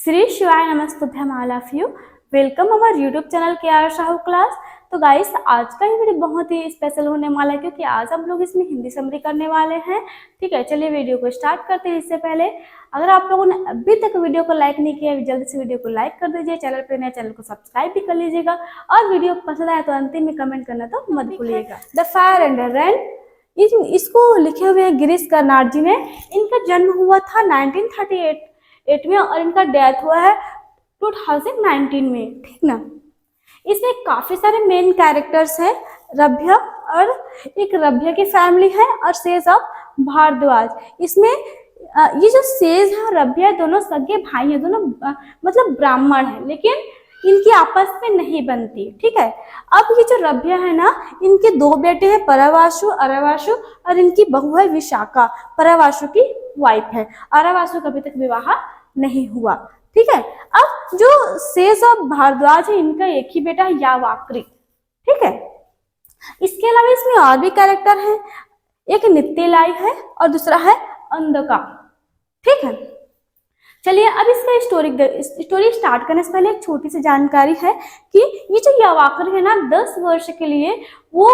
श्री शिवाय नमस्तुभ्यम all of you. Welcome our YouTube channel K R Sahu class. तो guys, आज का ये वीडियो बहुत ही स्पेशल होने वाला है क्योंकि आज हम लोग इसमें हिंदी समरी करने वाले हैं। ठीक है, चलिए वीडियो को स्टार्ट करते हैं। इससे पहले अगर आप लोगों ने अभी तक वीडियो को लाइक नहीं किया, जल्दी से वीडियो को लाइक कर दीजिए। चैनल पर नए चैनल को सब्सक्राइब भी कर लीजिएगा और वीडियो पसंद आए तो अंतिम में कमेंट करना तो मत भूलिएगा। The fire and the rain, इसको लिखे हुए हैं गिरीश कर्नाड जी ने। इनका जन्म हुआ था 1938 में और इनका डेथ हुआ है 2019 में। ठीक ना। इसमें काफी सारे मेन कैरेक्टर्स हैं। रभ्य और एक रभ्य की फैमिली है और सेज ऑफ भारद्वाज। इसमें ये जो सेज है रभ्य दोनों सगे भाई हैं, दोनों मतलब ब्राह्मण हैं, लेकिन इनकी आपस में नहीं बनती। ठीक है। अब ये जो रभ्य है ना, इनके दो बेटे हैं, परवासु अरावासु, और इनकी बहू है विशाखा, परवासु की वाइफ है। अरावासु का अभी तक विवाह नहीं हुआ। ठीक है। अब जो सेज ऑफ भारद्वाज है, इनका एक ही बेटा है यावाक्री। ठीक है। इसके अलावा इसमें और भी कैरेक्टर हैं। एक नित्यलाई है और दूसरा है अंधका। ठीक है। चलिए अब इसका स्टोरी स्टार्ट करने से पहले एक छोटी सी जानकारी है कि ये जो यावाक्री है ना, 10 वर्ष के लिए वो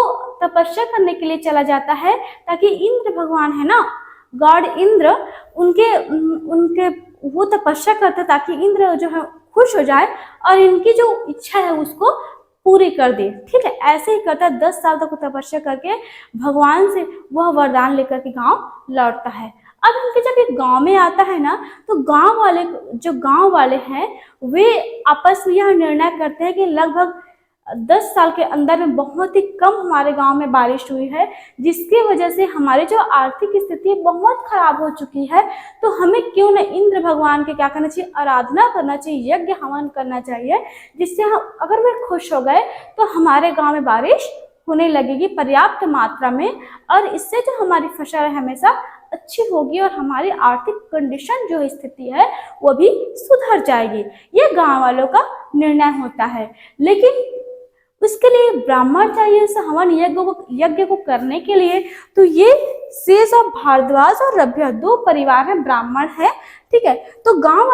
तपस्या करने के लिए चला जाता है ताकि इंद्र भगवान है ना, गॉड इंद्र, उनके वो तपस्या करते ताकि इंद्र जो है खुश हो जाए और इनकी जो इच्छा है उसको पूरी कर दे। ठीक है। ऐसे ही करता है। 10 साल तक तपस्या करके भगवान से वह वरदान लेकर के गांव लौटता है। अब इनके जब ये गांव में आता है ना, तो गांव वाले हैं वे आपस में यह निर्णय करते हैं कि लगभग 10 साल के अंदर में बहुत ही कम हमारे गांव में बारिश हुई है, जिसकी वजह से हमारी जो आर्थिक स्थिति बहुत खराब हो चुकी है। तो हमें क्यों न इंद्र भगवान के क्या करना चाहिए, आराधना करना चाहिए, यज्ञ हवन करना चाहिए, जिससे हम अगर वे खुश हो गए तो हमारे गांव में बारिश होने लगेगी पर्याप्त मात्रा में, और इससे जो हमारी फसल हमेशा अच्छी होगी और हमारी आर्थिक कंडीशन जो स्थिति है वो भी सुधर जाएगी। ये गांव वालों का निर्णय होता है। लेकिन उसके लिए ब्राह्मण चाहिए इस हवन यज्ञ को करने के लिए। तो ये सेज ऑफ भारद्वाज और रभ्य दो परिवार हैं, ब्राह्मण है। ठीक है। तो गांव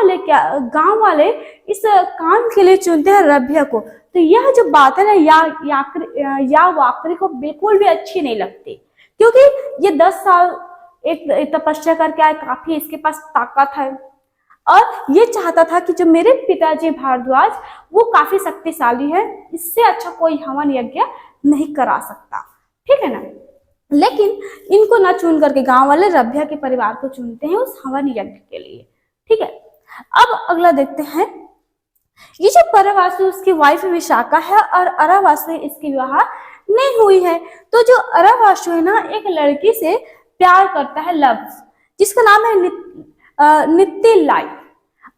वाले इस काम के लिए चुनते हैं रभ्य को। तो यह जो बात है ना, यावाक्री को बिल्कुल भी अच्छी नहीं लगती, क्योंकि ये 10 साल एक तपस्या करके आए, काफी इसके पास ताकत है और ये चाहता था कि जो मेरे पिताजी भारद्वाज वो काफी शक्तिशाली है, इससे अच्छा कोई हवन यज्ञ नहीं करा सकता। ठीक है ना। लेकिन इनको ना चुन करके गांव वाले रभ्य के परिवार को चुनते हैं उस हवन यज्ञ के लिए। ठीक है। अब अगला देखते हैं। ये जो परवासु उसकी वाइफ विशाखा है और अरावासु इसकी विवाह नहीं हुई है। तो जो अरावासु है ना, एक लड़की से प्यार करता है, लव, जिसका नाम है नित्यलाई।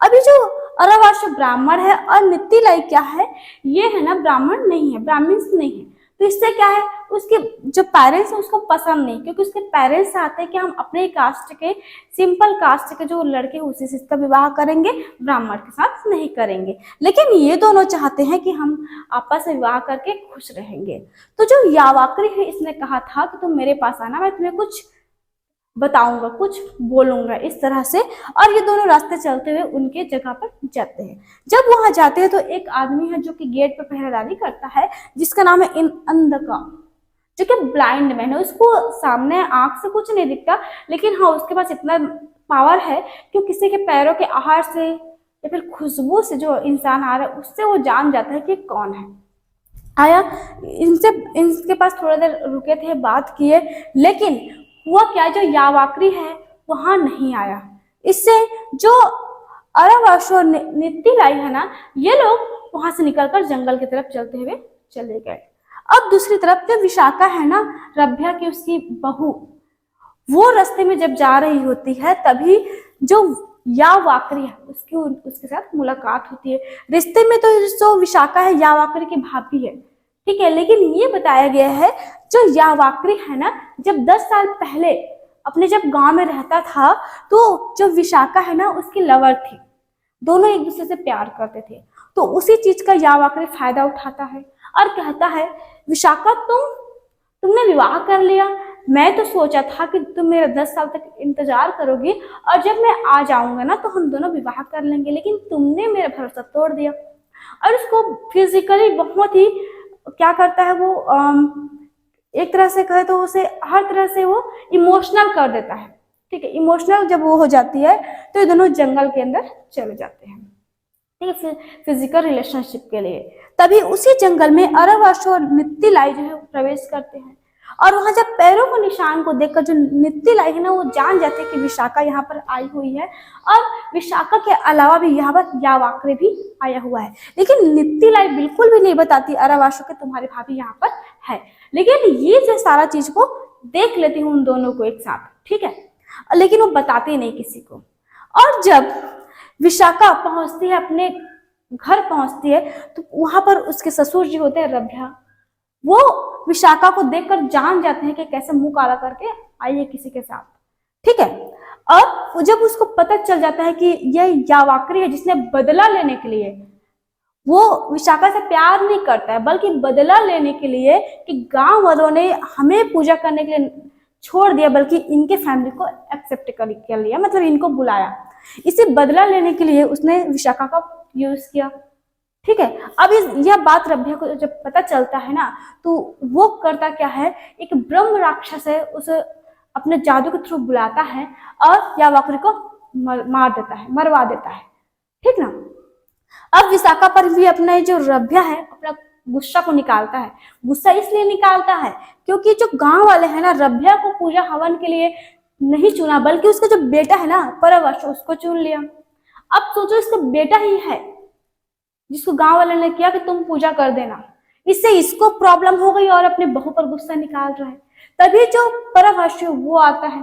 अभी जो अरावासु ब्राह्मण है और नित्यलाई क्या है, ये है ना ब्राह्मण नहीं है, ब्राह्मण नहीं है। तो इससे क्या है, उसके जो पेरेंट्स है उसको पसंद नहीं, क्योंकि उसके पेरेंट्स चाहते हैं कि हम अपने कास्ट के, सिंपल कास्ट के जो लड़के हैं उसी से इसका विवाह करेंगे, ब्राह्मण के साथ नहीं करेंगे। लेकिन ये दोनों चाहते हैं कि हम आपस में विवाह करके खुश रहेंगे। तो जो यावाक्री है इसने कहा था कि तुम मेरे पास आना, मैं तुम्हें कुछ बताऊंगा, कुछ बोलूंगा, इस तरह से। और ये दोनों रास्ते चलते हुए उनके जगह पर जाते हैं। जब वहां जाते हैं तो एक आदमी है जो कि गेट पर पहरेदारी करता है, जिसका नाम है अंधका, जो कि ब्लाइंड मैन है। उसको सामने आंख से कुछ नहीं दिखता, लेकिन हाँ उसके पास इतना पावर है कि किसी के पैरों के आहार से या फिर खुशबू से जो इंसान आ रहा है उससे वो जान जाता है कि कौन है। आया, इनके पास थोड़ा देर रुके थे, बात किए, लेकिन हुआ क्या, जो यावाक्री है वहां नहीं आया। इससे जो अरावासु और नित्यलाई है ना, ये लोग वहां से निकलकर जंगल की तरफ चलते हुए चले गए। अब दूसरी तरफ जो विशाखा है ना, रभ्य की उसकी बहू, वो रास्ते में जब जा रही होती है तभी जो यावाक्री है उसके साथ मुलाकात होती है। रिश्ते में तो जो विशाखा है यावाक्री की भाभी है। ठीक है। लेकिन ये बताया गया है जो यावाक्री है ना, जब 10 साल पहले अपने जब गांव में रहता था तो जो विशाखा है ना उसकी लवर थी, दोनों एक दूसरे से प्यार करते थे। तो उसी चीज का यावाक्री फायदा उठाता है और कहता है, विशाखा तुमने विवाह कर लिया, मैं तो सोचा था कि तुम मेरा 10 साल तक इंतजार करोगी और जब मैं आ जाऊंगा ना तो हम दोनों विवाह कर लेंगे, लेकिन तुमने मेरा भरोसा तोड़ दिया। और उसको फिजिकली बहुत ही क्या करता है वो, एक तरह से कहे तो उसे हर तरह से वो इमोशनल कर देता है। ठीक है, इमोशनल जब वो हो जाती है तो ये दोनों जंगल के अंदर चले जाते हैं, ठीक है, फिजिकल रिलेशनशिप के लिए। तभी उसी जंगल में अरवाशु और नित्तिलाई जो है प्रवेश करते हैं, और वहां जब पैरों को निशान को देखकर जो नित्तिलाई है ना वो जान जाते हैं कि विशाखा यहाँ पर आई हुई है, और विशाखा के अलावा भी यहाँ पर यावाक्रे भी आया हुआ है। लेकिन नित्तिलाई बिल्कुल भी नहीं बताती अरवाशु के तुम्हारी भाभी यहाँ पर है, लेकिन ये जो सारा चीज को देख लेती हूँ उन दोनों को एक साथ, ठीक है, लेकिन वो बताती नहीं किसी को। और जब विशाखा पहुंचती है, अपने घर पहुंचती है, तो वहां पर उसके ससुर जी होते हैं रभ्या, वो विशाखा को देखकर जान जाते हैं कि कैसे मुंह काला करके आई है किसी के साथ, ठीक है। और जब उसको पता चल जाता है कि यह यावाक्री है जिसने बदला लेने के लिए, वो विशाखा से प्यार नहीं करता है बल्कि बदला लेने के लिए कि गांव वालों ने हमें पूजा करने के लिए छोड़ दिया, बल्कि इनके फैमिली को एक्सेप्ट कर लिया, मतलब इनको बुलाया, इसे बदला लेने के लिए उसने विशाखा का यूज किया, ठीक है। अब यह बात रभ्या को जब पता चलता है ना तो वो करता क्या है, एक ब्रह्म राक्षस है उसे अपने जादू के थ्रू बुलाता है और यावाक्री को मार देता है, मरवा देता है, ठीक ना। अब विशाखा पर भी अपना जो रभ्या है अपना गुस्सा को निकालता है। गुस्सा इसलिए निकालता है क्योंकि जो गांव वाले हैं ना रभ्या को पूजा हवन के लिए नहीं चुना, बल्कि उसका जो बेटा है ना परवाशु उसको चुन लिया। अब सोचो इसका बेटा ही है जिसको गांव वाले ने किया कि तुम पूजा कर देना, इससे इसको प्रॉब्लम हो गई और अपने बहू पर गुस्सा निकाल रहा है। तभी जो परवाशु वो आता है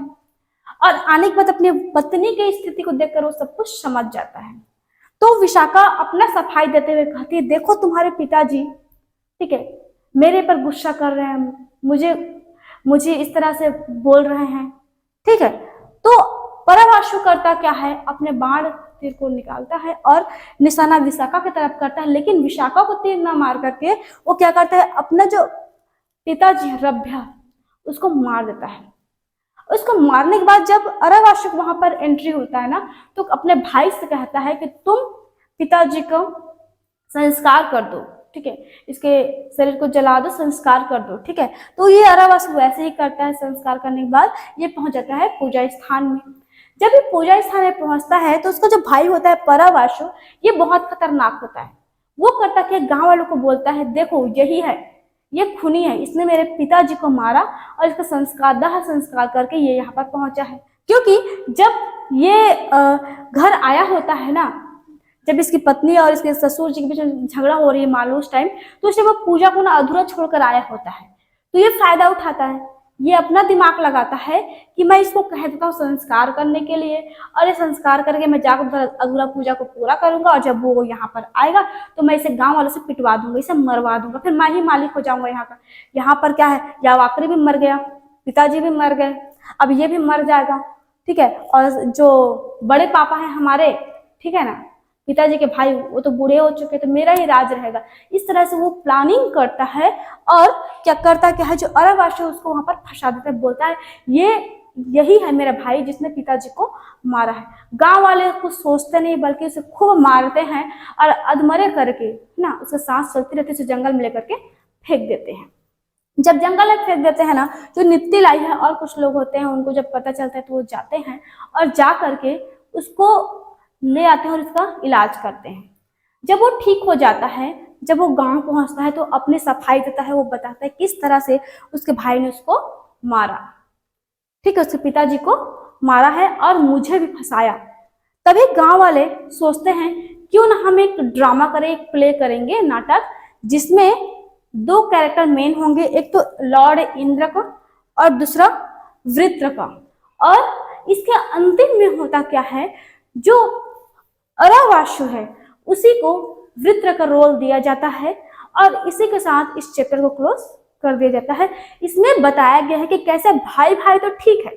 और आने के बाद अपनी पत्नी की स्थिति को देखकर वो सब कुछ समझ जाता है। तो विशाखा अपना सफाई देते हुए कहती है, देखो तुम्हारे पिताजी, ठीक है, मेरे पर गुस्सा कर रहे हैं, मुझे इस तरह से बोल रहे हैं, ठीक है। तो परवाशु करता क्या है, अपने बाण तीर को निकालता है और निशाना विशाखा की तरफ करता है, लेकिन विशाखा को तीर ना मार करके वो क्या करता है, अपना जो पिताजी रभ्या उसको मार देता है। उसको मारने के बाद जब अरवाशु वहां पर एंट्री होता है ना तो अपने भाई से कहता है कि तुम पिताजी को संस्कार कर दो, ठीक है, इसके शरीर को जला दो, संस्कार कर दो, ठीक है। तो ये अरवाशु वैसे ही करता है। संस्कार करने के बाद ये पहुंच जाता है पूजा स्थान में। जब ये पूजा स्थान में पहुंचता है तो उसका जो भाई होता है परवाशु, ये बहुत खतरनाक होता है। वो करता कि गांव वालों को बोलता है, देखो यही है, ये खूनी है, इसने मेरे पिताजी को मारा और इसका संस्कार दाह संस्कार करके ये यहाँ पर पहुंचा है। क्योंकि जब ये घर आया होता है ना, जब इसकी पत्नी और इसके ससुर जी के बीच झगड़ा हो रही है मालूम उस टाइम, तो उसे वो पूजा को ना अधूरा छोड़कर आया होता है। तो ये फायदा उठाता है, ये अपना दिमाग लगाता है कि मैं इसको कह देता हूँ संस्कार करने के लिए, और ये संस्कार करके मैं जाकर अधूरा पूजा को पूरा करूंगा, और जब वो यहाँ पर आएगा तो मैं इसे गांव वालों से पिटवा दूंगा, इसे मरवा दूंगा, फिर मैं ही मालिक हो जाऊंगा यहाँ का। यहाँ पर क्या है, यावाक्री भी मर गया, पिताजी भी मर गए, अब ये भी मर जाएगा, ठीक है। और जो बड़े पापा है हमारे, ठीक है ना, पिताजी के भाई, वो तो बूढ़े हो चुके, तो मेरा ही राज रहेगा। इस तरह से वो प्लानिंग करता है और क्या करता क्या है, जो अरवाशु उसको वहां पर फंसा देता है, बोलता है यही है मेरा भाई जिसने पिताजी को मारा है। गांव वाले कुछ सोचते नहीं बल्कि उसे खूब मारते हैं और अधमरे करके ना उसके सांस चलती रहती है, उसे जंगल में लेकर के फेंक देते हैं। जब जंगल में फेंक देते हैं ना, जो नित्तिलाई है और कुछ लोग होते हैं, उनको जब पता चलता है तो वो जाते हैं और जा करके उसको ले आते हैं और इसका इलाज करते हैं। जब वो ठीक हो जाता है, जब वो गांव पहुंचता है तो अपनी सफाई देता है, वो बताता है किस तरह से उसके भाई ने उसको मारा, ठीक है, उसके पिताजी को मारा है और मुझे भी फंसाया। तभी गांव वाले सोचते हैं क्यों ना हम एक ड्रामा करें, एक प्ले करेंगे, नाटक, जिसमें 2 कैरेक्टर मेन होंगे, एक तो लॉर्ड इंद्र का और दूसरा वृत्र का। और इसके अंतिम में होता क्या है, जो अरवाशु है उसी को वृत्र का रोल दिया जाता है और इसी के साथ इस चैप्टर को क्लोज कर दिया जाता है। इसमें बताया गया है कि कैसे भाई भाई तो ठीक है,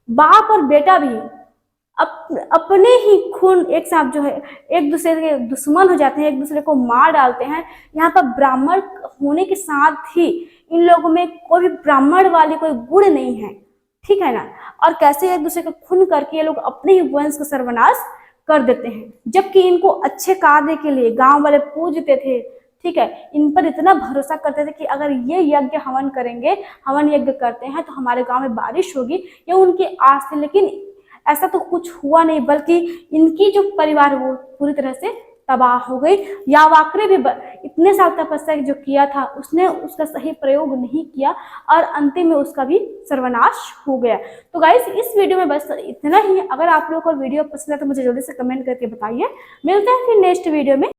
बाप और बेटा भी अपने ही खून एक साथ जो है एक दूसरे के दुश्मन हो जाते हैं, एक दूसरे को मार डालते हैं। यहाँ पर ब्राह्मण होने के साथ ही इन लोगों में कोई भी ब्राह्मण वाली कोई गुण नहीं है, ठीक है ना। और कैसे एक दूसरे का खून करके ये लोग अपने ही वंश का सर्वनाश कर देते हैं, जबकि इनको अच्छे कार्य के लिए गांव वाले पूजते थे, ठीक है। इन पर इतना भरोसा करते थे कि अगर ये यज्ञ हवन करेंगे, हवन यज्ञ करते हैं तो हमारे गांव में बारिश होगी, ये उनकी आस थी। लेकिन ऐसा तो कुछ हुआ नहीं, बल्कि इनकी जो परिवार वो पूरी तरह से तबाह हो गई। यावाकरे भी इतने साल तपस्या जो किया था उसने उसका सही प्रयोग नहीं किया और अंतिम में उसका भी सर्वनाश हो गया। तो गाइस इस वीडियो में बस इतना ही। अगर आप लोगों को वीडियो पसंद है तो मुझे जल्दी से कमेंट करके बताइए। मिलते हैं फिर नेक्स्ट वीडियो में।